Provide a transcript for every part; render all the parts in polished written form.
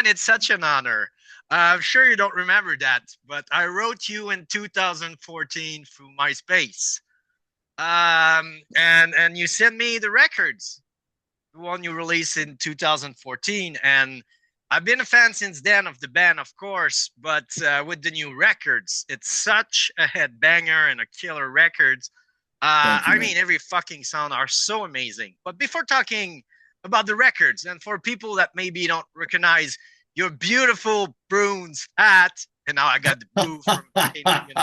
man, it's such an honor. I'm sure you don't remember that, but I wrote you in 2014 through MySpace. And you sent me the records, the one you released in 2014, and I've been a fan since then of the band, of course. But with the new records, it's such a headbanger and a killer records. Thank you, I man. mean, every fucking sound are so amazing. But before talking about the records, and for people that maybe don't recognize your beautiful Bruins hat, and now I got the blue from painting it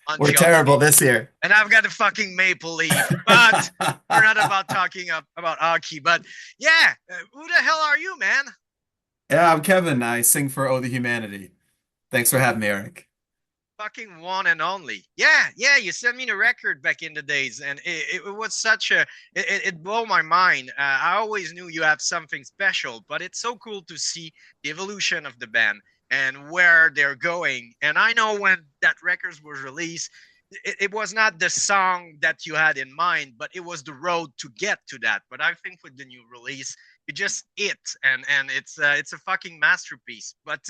on We're terrible Chelsea, this year. and I've got the fucking maple leaf. But we're not about talking about hockey. But yeah, who the hell are you, man? Yeah, I'm Kevin. I sing for Oh the Humanity. Thanks for having me, Eric. Fucking one and only. Yeah, yeah. You sent me the record back in the days, and it was such a it blew my mind. I always knew you have something special, but it's so cool to see the evolution of the band and where they're going. And I know when that record was released, it was not the song that you had in mind, but it was the road to get to that. But I think with the new release, it just it and it's a fucking masterpiece. But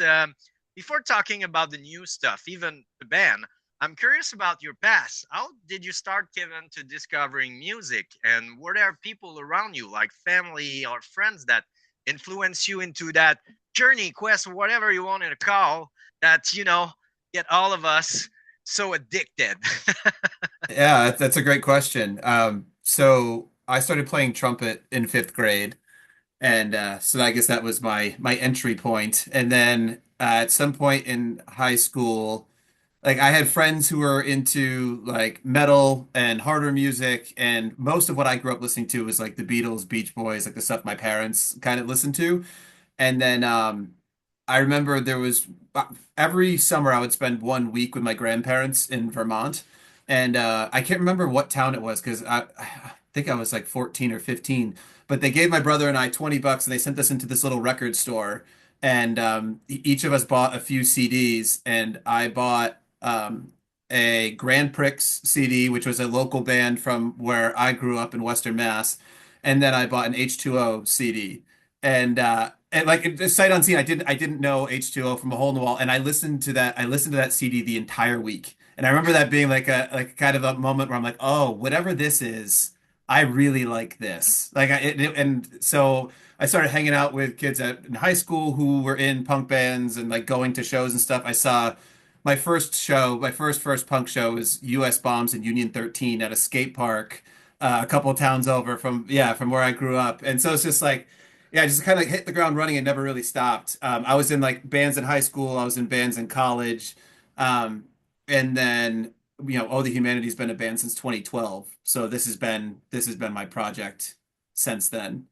before talking about the new stuff, even the band, I'm curious about your past. How did you start, Kevin, to discovering music? And were there people around you, like family or friends, that influence you into that journey, quest, whatever you wanted to call, that, get all of us so addicted? Yeah, that's a great question. So I started playing trumpet in fifth grade, and so I guess that was my entry point. And then at some point in high school, like I had friends who were into like metal and harder music, and most of what I grew up listening to was like the Beatles, Beach Boys, like the stuff my parents kind of listened to. And then I remember there was every summer I would spend 1 week with my grandparents in Vermont, and I can't remember what town it was because I think I was like 14 or 15. But they gave my brother and I $20 and they sent us into this little record store, and each of us bought a few CDs, and I bought a Grand Prix CD, which was a local band from where I grew up in Western Mass, and then I bought an H2O CD. And like sight unseen, I didn't know H2O from a hole in the wall, and I listened to that CD the entire week. And I remember that being like kind of a moment where I'm like, oh, whatever this is, I really like this. And so I started hanging out with kids in high school who were in punk bands and like going to shows and stuff. I saw my first show, my first punk show was US Bombs in Union 13 at a skate park, a couple of towns over from where I grew up. And so it's just like, yeah, I just kind of hit the ground running and never really stopped. I was in like bands in high school. I was in bands in college. And then, Oh the Humanity's been a band since 2012. So this has been my project since then.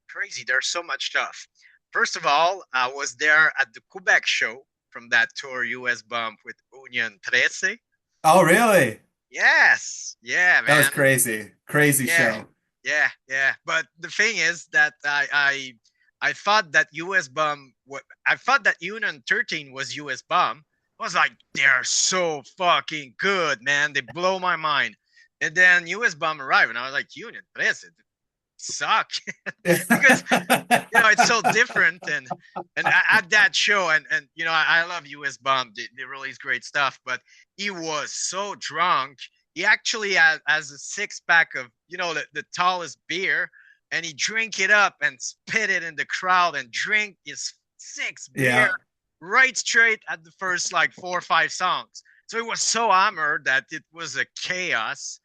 Crazy. There's so much stuff. First of all, I was there at the Quebec show from that tour US Bump with Union 13. Oh, really? Yes. Yeah, That was man. crazy. Crazy Yeah. show. Yeah, yeah. But the thing is that I thought that US Bum what I thought that Union 13 was US Bum. I was like, they're so fucking good, man. They blow my mind. And then US Bum arrived and I was like, Union 13 suck. Because it's so different and at that show and I love US Bomb. They release great stuff, but he was so drunk. He actually has a six-pack of the tallest beer, and he drink it up and spit it in the crowd and drink his six beer Yeah. right straight at the first like 4 or 5 songs. So it was so hammered that it was a chaos.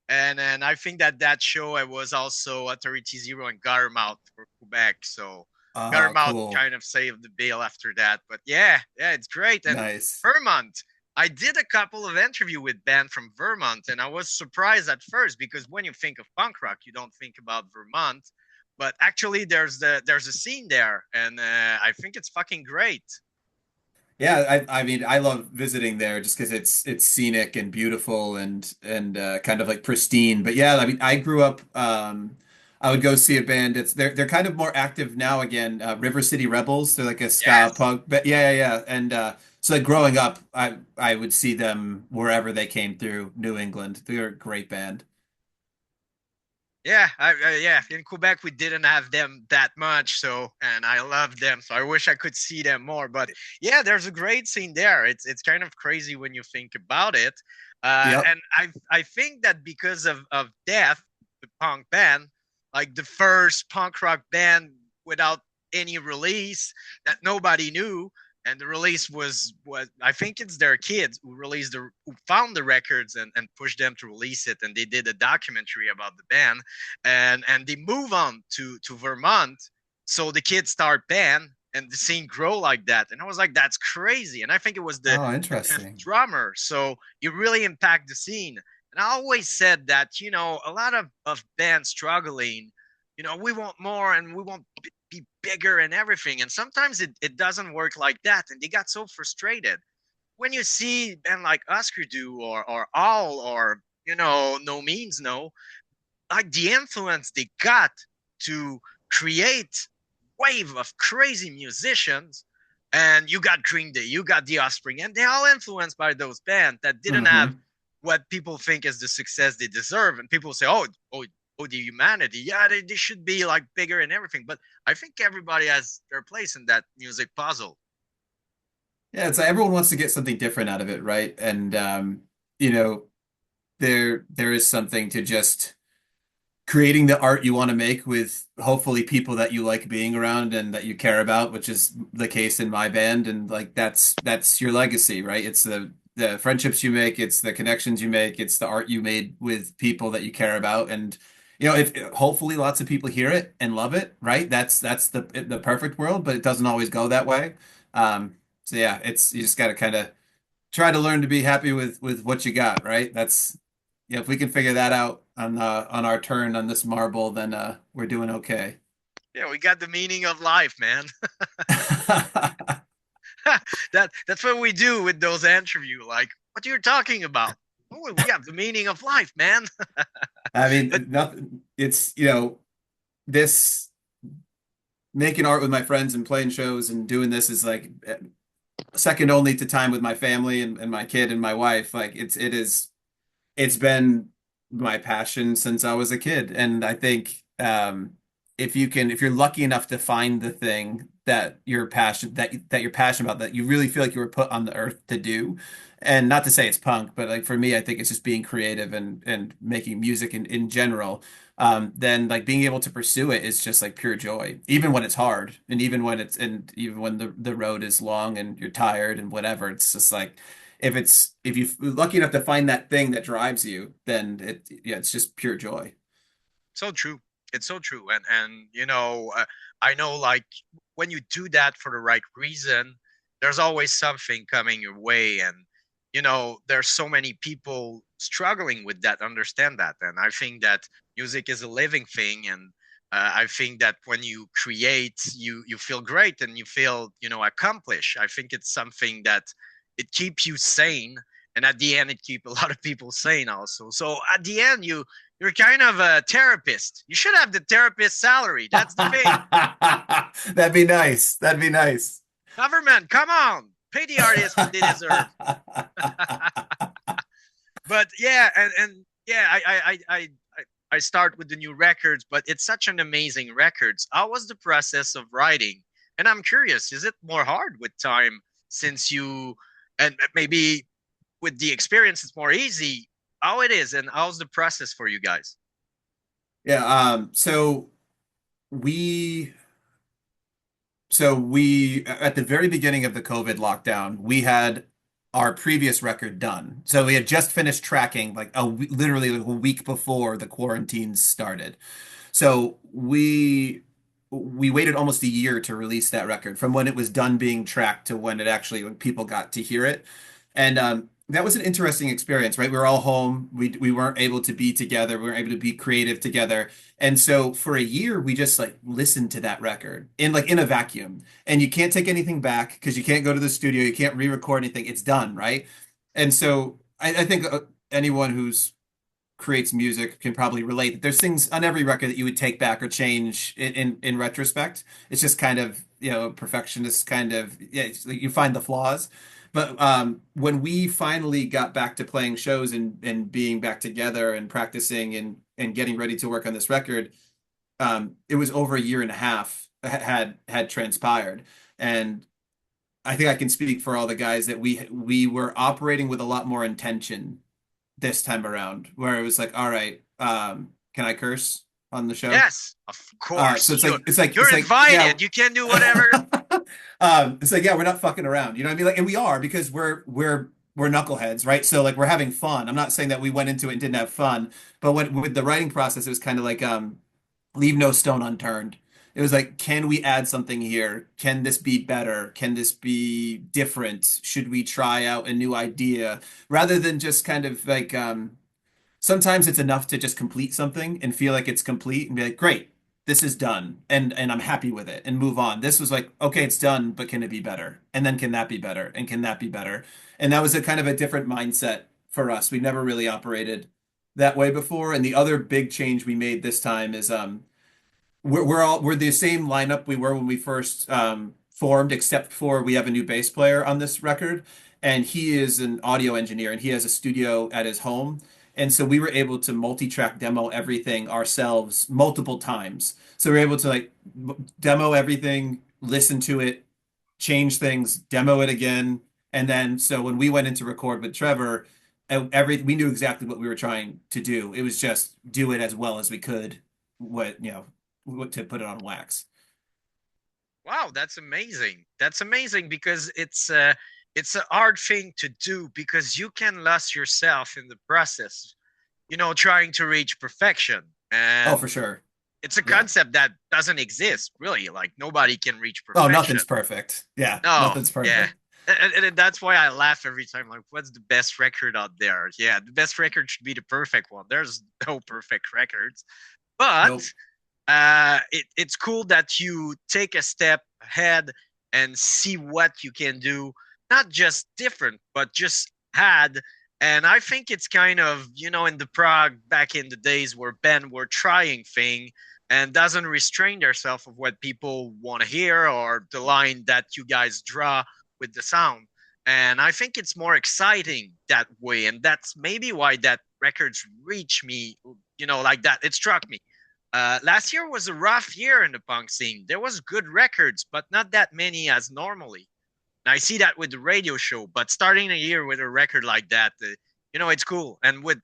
And I think that show I was also Authority Zero and Guttermouth for Quebec. So Oh, Guttermouth cool. kind of saved the bill after that. But yeah, yeah, it's great. And Nice. Vermont, I did a couple of interview with band from Vermont, and I was surprised at first because when you think of punk rock, you don't think about Vermont. But actually, there's a scene there, and I think it's fucking great. Yeah, I mean I love visiting there just because it's scenic and beautiful and kind of like pristine. But yeah, I mean I grew up I would go see a band. They're kind of more active now again. River City Rebels. They're like a ska Yes. punk. But yeah. And so like growing up, I would see them wherever they came through New England. They're a great band. Yeah, yeah. In Quebec, we didn't have them that much, so and I love them, so I wish I could see them more. But yeah, there's a great scene there. It's kind of crazy when you think about it, Yep. and I think that because of Death, the punk band, like the first punk rock band without any release that nobody knew, and the release was I think it's their kids who found the records and pushed them to release it, and they did a documentary about the band, and they move on to Vermont, so the kids start band and the scene grow like that, and I was like, that's crazy, and I think it was Oh, the Deaf interesting. drummer, so you really impact the scene. And I always said that, a lot of bands struggling, we want more and we want be bigger and everything. And sometimes it doesn't work like that. And they got so frustrated. When you see band like Oscar do or All or, No Means No, like the influence they got to create wave of crazy musicians. And you got Green Day, you got The Offspring, and they're all influenced by those bands that didn't have Hmm. what people think is the success they deserve. And people say, oh, the humanity, yeah, they should be like bigger and everything. But I think everybody has their place in that music puzzle. Yeah, it's like everyone wants to get something different out of it, right? And you know, there is something to just creating the art you want to make with hopefully people that you like being around and that you care about, which is the case in my band. And like that's your legacy, right? It's the friendships you make, it's the connections you make, it's the art you made with people that you care about. And if hopefully lots of people hear it and love it, right? That's the perfect world, but it doesn't always go that way. So yeah, it's you just got to kind of try to learn to be happy with what you got, right? That's yeah, if we can figure that out on our turn on this marble, then we're doing okay. Yeah, we got the meaning of life, man. That's what we do with those interview. Like, what you're talking about? Oh, we have the meaning of life, man. I But mean, nothing, it's, this making art with my friends and playing shows and doing this is like second only to time with my family and my kid and my wife. Like it's been my passion since I was a kid. And I think if you're lucky enough to find the thing that you're passionate about, that you really feel like you were put on the earth to do. And not to say it's punk, but like for me, I think it's just being creative and making music in general. Then like being able to pursue it is just like pure joy, even when it's hard, and even when the road is long and you're tired and whatever. It's just like if you're lucky enough to find that thing that drives you, then it's just pure joy. so true. It's so true. And I know like when you do that for the right reason, there's always something coming your way. And there's so many people struggling with that, understand that. And I think that music is a living thing. And I think that when you create, you feel great and you feel, accomplished. I think it's something that it keeps you sane. And at the end, it keeps a lot of people sane also. So at the end, you're kind of a therapist. You should have the therapist salary. That's the thing. That'd be nice. That'd be nice. Government, come on, pay the artists what they deserve. But yeah, and yeah, I start with the new records, but it's such an amazing records. How was the process of writing? And I'm curious, is it more hard with time since you and maybe with the experience it's more easy? How it is and how's the process for you guys? Yeah, we we at the very beginning of the COVID lockdown, we had our previous record done. So we had just finished tracking like literally like a week before the quarantines started. So we waited almost a year to release that record from when it was done being tracked to when people got to hear it. And that was an interesting experience, right? We were all home. We weren't able to be together. We weren't able to be creative together. And so for a year, we just like listened to that record in a vacuum. And you can't take anything back because you can't go to the studio. You can't re-record anything. It's done, right? And so I think anyone who's creates music can probably relate that there's things on every record that you would take back or change in retrospect. It's just kind of, perfectionist kind of, yeah, like you find the flaws. But when we finally got back to playing shows and being back together and practicing and and getting ready to work on this record, it was over a year and a half had transpired. And I think I can speak for all the guys that we were operating with a lot more intention this time around, where it was like, all right, can I curse on the show? Yes, of So course. it's like You're yeah. invited. You can do whatever. It's like, yeah, we're not fucking around. You know what I mean? Like, and we are, because we're knuckleheads, right? So like we're having fun. I'm not saying that we went into it and didn't have fun, but when with the writing process, it was kind of like leave no stone unturned. It was like, can we add something here? Can this be better? Can this be different? Should we try out a new idea rather than just kind of like sometimes it's enough to just complete something and feel like it's complete and be like, great, this is done, and I'm happy with it and move on. This was like, okay, it's done, but can it be better? And then can that be better? And can that be better? And that was a kind of a different mindset for us. We never really operated that way before. And the other big change we made this time is we're the same lineup we were when we first formed, except for we have a new bass player on this record, and he is an audio engineer and he has a studio at his home. And so we were able to multi-track demo everything ourselves multiple times. So we are able to like demo everything, listen to it, change things, demo it again, and then so when we went in to record with Trevor, we knew exactly what we were trying to do. It was just do it as well as we could, what to put it on wax. Wow, that's amazing. That's amazing because it's a hard thing to do because you can lose yourself in the process, trying to reach perfection. Oh, And for sure. it's a Yeah. concept that doesn't exist, really. Like nobody can reach Oh, perfection. nothing's perfect. Yeah, No, nothing's yeah. perfect. And that's why I laugh every time. Like, what's the best record out there? Yeah, the best record should be the perfect one. There's no perfect records. But Nope. it's cool that you take a step ahead and see what you can do, not just different, but just add. And I think it's kind of, in the prog back in the days where Ben were trying thing and doesn't restrain themselves of what people want to hear or the line that you guys draw with the sound. And I think it's more exciting that way. And that's maybe why that records reach me, like that. It struck me. Last year was a rough year in the punk scene. There was good records, but not that many as normally. And I see that with the radio show. But starting a year with a record like that, it's cool. And with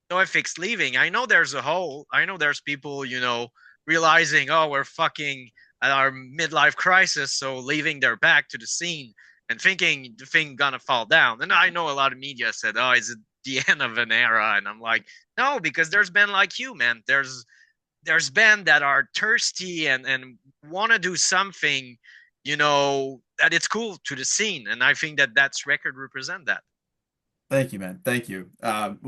NoFX leaving, I know there's a hole. I know there's people, realizing, oh, we're fucking at our midlife crisis, so leaving their back to the scene and thinking the thing gonna fall down. And I know a lot of media said, oh, is it the end of an era? And I'm like, no, because there's been like you, man. There's band that are thirsty and want to do something, that it's cool to the scene. And I think that that's record represent that. Thank you, man. Thank you.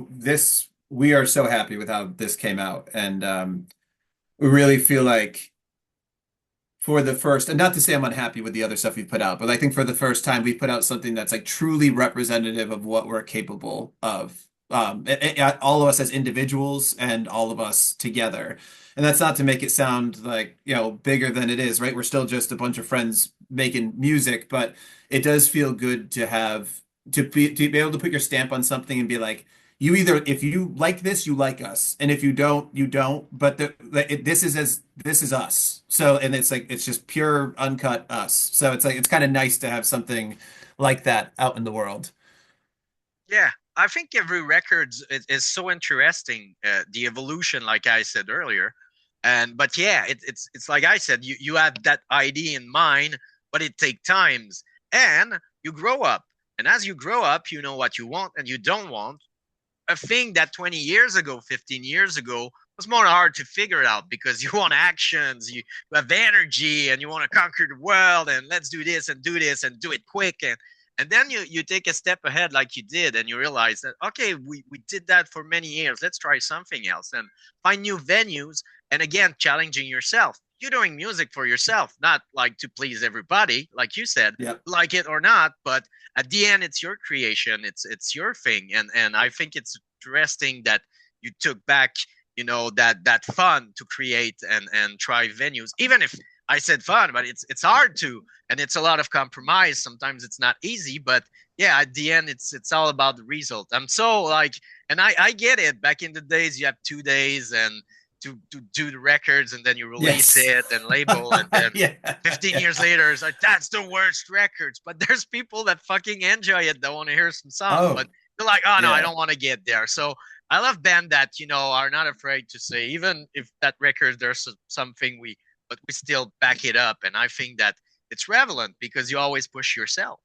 This we are so happy with how this came out, and we really feel like for the first, and not to say I'm unhappy with the other stuff we've put out, but I think for the first time we put out something that's like truly representative of what we're capable of. All of us as individuals and all of us together. And that's not to make it sound like, bigger than it is, right? We're still just a bunch of friends making music, but it does feel good to have to be able to put your stamp on something and be like, you either if you like this, you like us, and if you don't, you don't. But this is us. So and it's like it's just pure uncut us. So it's like it's kind of nice to have something like that out in the world. Yeah, I think every record is so interesting. The evolution, like I said earlier, but yeah, it's like I said, you have that idea in mind, but it takes times, and you grow up, and as you grow up, you know what you want and you don't want. A thing that 20 years ago, 15 years ago was more hard to figure out because you want actions, you have energy, and you want to conquer the world, and let's do this and do it quick, and then you take a step ahead like you did and you realize that okay, we did that for many years, let's try something else and find new venues, and again challenging yourself. You're doing music for yourself, not like to please everybody, like you said, Yep. like it or not, but at the end it's your creation, it's your thing. And I think it's interesting that you took back, that fun to create and try venues, even if I said fun, but it's hard to, and it's a lot of compromise. Sometimes it's not easy, but yeah, at the end, it's all about the result. I'm so like, and I get it. Back in the days, you have 2 days and to do the records, and then you release Yes. it and label, and then Yeah. 15 Yeah. years later, it's like that's the worst records. But there's people that fucking enjoy it that want to hear some song, but Oh, they're like, oh no, I yeah. don't want to get there. So I love band that are not afraid to say, even if that record there's something but we still back it up. And I think that it's relevant because you always push yourself.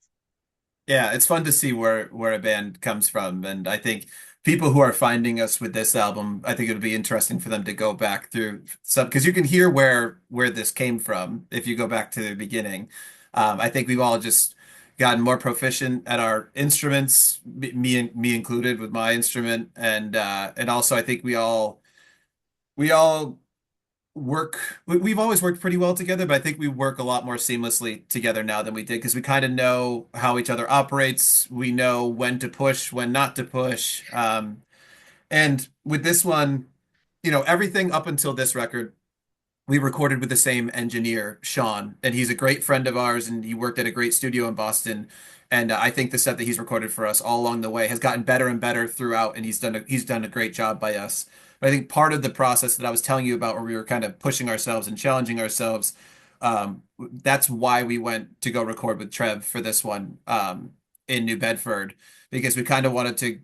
Yeah, it's fun to see where a band comes from, and I think people who are finding us with this album, I think it would be interesting for them to go back through some because you can hear where this came from if you go back to the beginning. I think we've all just gotten more proficient at our instruments, me included with my instrument, and also I think we all we've always worked pretty well together, but I think we work a lot more seamlessly together now than we did because we kind of know how each other operates. We know when to push, when not to push. And with this one, everything up until this record, we recorded with the same engineer, Sean, and he's a great friend of ours, and he worked at a great studio in Boston. And I think the set that he's recorded for us all along the way has gotten better and better throughout, and he's done a great job by us. But I think part of the process that I was telling you about, where we were kind of pushing ourselves and challenging ourselves, that's why we went to go record with Trev for this one in New Bedford, because we kind of wanted to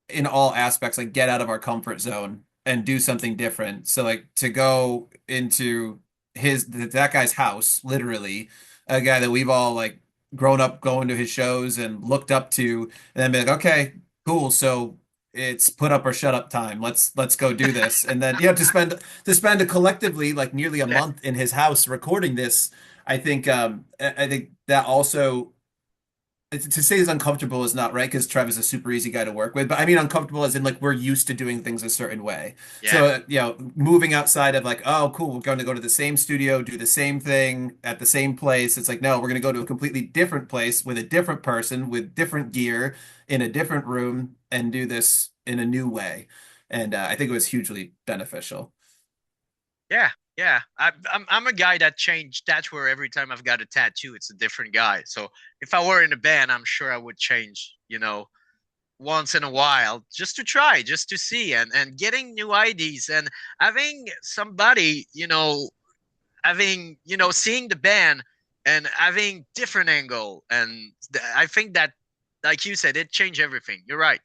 in all aspects, like get out of our comfort zone and do something different. So like to go into that guy's house, literally, a guy that we've all like grown up going to his shows and looked up to, and then be like, okay, cool. So it's put up or shut up time. Let's go do this. And then to spend a collectively like nearly a Yeah. month in his house recording this, I think that also to say is uncomfortable is not right because Trev is a super easy guy to work with, but I mean uncomfortable as in like we're used to doing things a certain way. Yeah. So, moving outside of like, oh, cool, we're going to go to the same studio, do the same thing at the same place. It's like, no, we're going to go to a completely different place with a different person with different gear in a different room and do this in a new way. And I think it was hugely beneficial. Yeah. Yeah. I'm a guy that changed tattooer every time I've got a tattoo. It's a different guy. So if I were in a band, I'm sure I would change, once in a while just to try, just to see and getting new ideas and having somebody, seeing the band and having different angle. And I think that, like you said, it changed everything. You're right.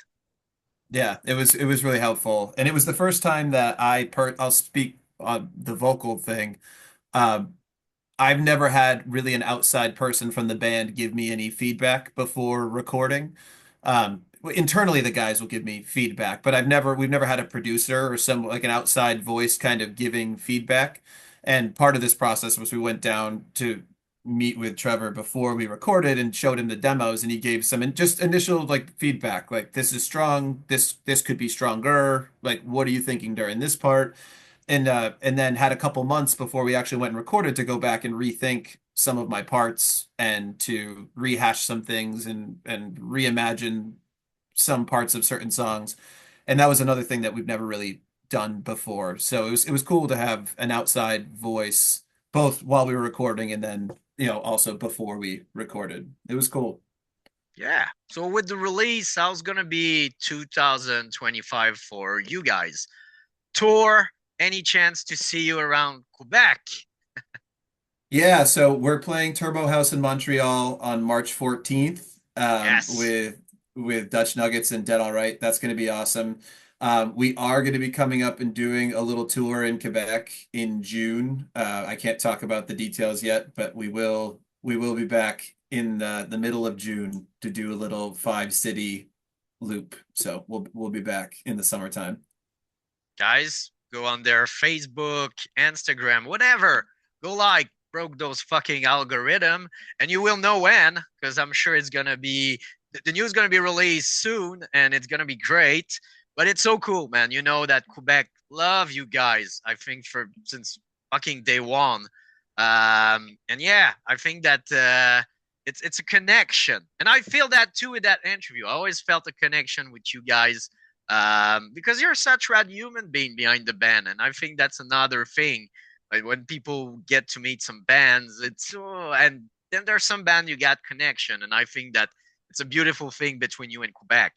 Yeah, it was really helpful. And it was the first time that I'll speak on the vocal thing. Um, I've never had really an outside person from the band give me any feedback before recording. Internally, the guys will give me feedback, but we've never had a producer or some like an outside voice kind of giving feedback. And part of this process was we went down to meet with Trevor before we recorded and showed him the demos, and he gave some just initial like feedback, like this is strong, this could be stronger. Like, what are you thinking during this part? And then had a couple months before we actually went and recorded to go back and rethink some of my parts and to rehash some things and reimagine some parts of certain songs. And that was another thing that we've never really done before. So it was cool to have an outside voice both while we were recording and then, also before we recorded. It was cool. Yeah. So with the release, how's gonna be 2025 for you guys? Tour? Any chance to see you around Quebec? Yeah, so we're playing Turbo House in Montreal on March 14th, Yes. with Dutch Nuggets and Dead All Right. That's going to be awesome. We are going to be coming up and doing a little tour in Quebec in June. I can't talk about the details yet, but we will be back in the middle of June to do a little five city loop. So we'll be back in the summertime. Guys, go on their Facebook, Instagram, whatever. Go like, broke those fucking algorithm, and you will know when, because I'm sure it's gonna be the news gonna be released soon, and it's gonna be great. But it's so cool, man. You know that Quebec love you guys. I think for since fucking day one. And yeah, I think that it's a connection, and I feel that too with that interview. I always felt a connection with you guys because you're such rad human being behind the band, and I think that's another thing Like when people get to meet some bands, it's and then there's some band you got connection, and I think that it's a beautiful thing between you and Quebec.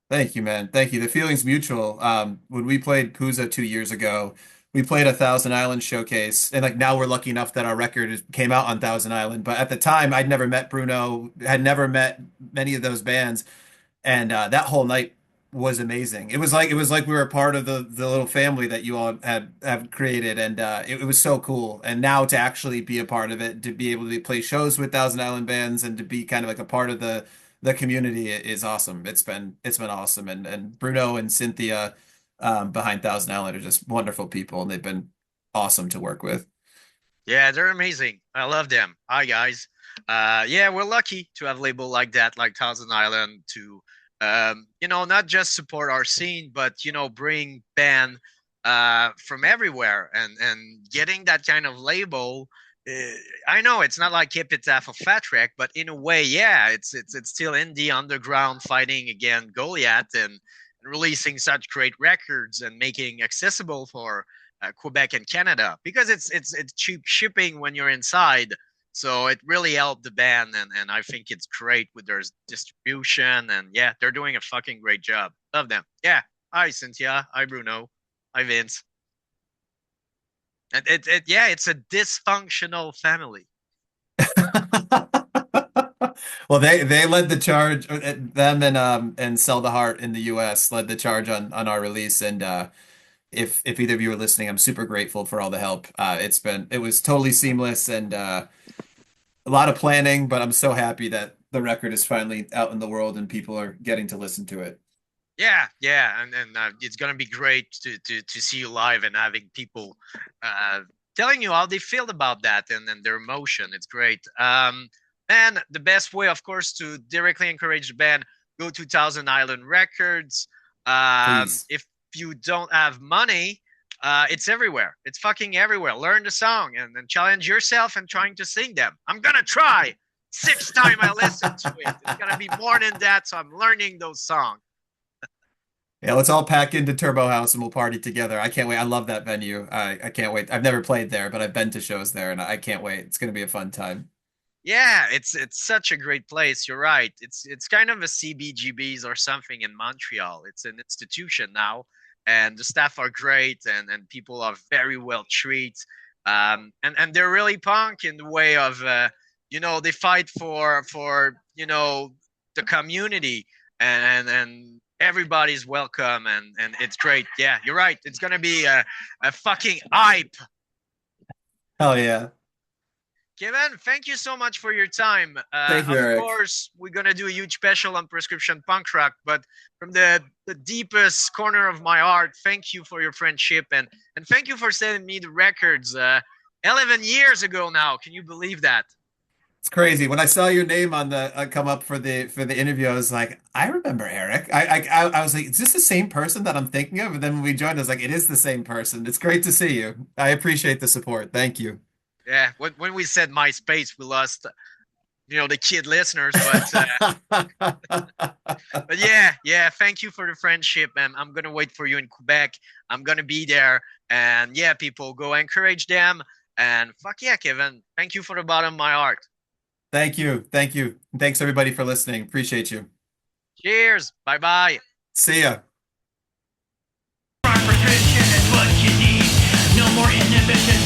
Thank you, man. Thank you. The feeling's mutual. When we played Pooza 2 years ago, we played a Thousand Island showcase, and like now we're lucky enough that our came out on Thousand Island. But at the time, I'd never met Bruno, had never met many of those bands, and that whole night was amazing. It was like we were a part of the little family that you all had have created, and it was so cool. And now to actually be a part of it, to be able to play shows with Thousand Island bands, and to be kind of like a part of the community is awesome. It's been awesome, and Bruno and Cynthia behind Thousand Island are just wonderful people, and they've been awesome to work with. Yeah, they're amazing. I love them. Hi guys. Yeah, we're lucky to have label like that, like Thousand Island, to not just support our scene, but bring band from everywhere, and getting that kind of label. I know it's not like Epitaph of Fat Wreck, but in a way, yeah, it's still indie underground fighting against Goliath, and releasing such great records and making accessible for Quebec and Canada, because it's cheap shipping when you're inside. So it really helped the band, and I think it's great with their distribution, and yeah, they're doing a fucking great job. Love them. Yeah. Hi Cynthia. Hi Bruno. Hi Vince. And yeah, it's a dysfunctional family. Well, they led the charge. Them and Sell the Heart in the U.S. led the charge on our release. And if either of you are listening, I'm super grateful for all the help. It was totally seamless, and a lot of planning, but I'm so happy that the record is finally out in the world and people are getting to listen to it. Yeah, yeah, and it's gonna be great to see you live and having people uh, telling you how they feel about that, and their emotion. It's great. And the best way, of course, to directly encourage the band, go to Thousand Island Records. Please. If you don't have money, it's everywhere. It's fucking everywhere. Learn the song and challenge yourself and trying to sing them. I'm gonna try. Sixth time I listen to it. It's gonna be more than that, so I'm learning those songs. Yeah, let's all pack into Turbo House and we'll party together. I can't wait. I love that venue. I can't wait. I've never played there, but I've been to shows there and I can't wait. It's going to be a fun time. Yeah, it's such a great place. You're right. It's kind of a CBGB's or something in Montreal. It's an institution now, and the staff are great, and people are very well treated. And they're really punk in the way of they fight for the community, and everybody's welcome, and it's great. Yeah, you're right. It's gonna be a fucking hype. Hell yeah. Kevin, thank you so much for your time. Thank you, Of Eric. course, we're gonna do a huge special on prescription punk rock, but from the deepest corner of my heart, thank you for your friendship, and thank you for sending me the records. 11 years ago now. Can you believe that? It's crazy. When I saw your name on the come up for the interview, I was like, I remember Eric. I was like, is this the same person that I'm thinking of? And then when we joined, I was like, it is the same person. It's great to see you. I appreciate the support. Thank you. Yeah. When we said MySpace, we lost the kid listeners, but yeah, yeah. Thank you for the friendship, and I'm gonna wait for you in Quebec. I'm gonna be there, and yeah, people go encourage them, and fuck yeah, Kevin. Thank you for the bottom of my heart. Thank you. Thank you. Thanks everybody for listening. Appreciate you. Cheers. Bye bye. See ya. Prescription is what you need. No more inhibition.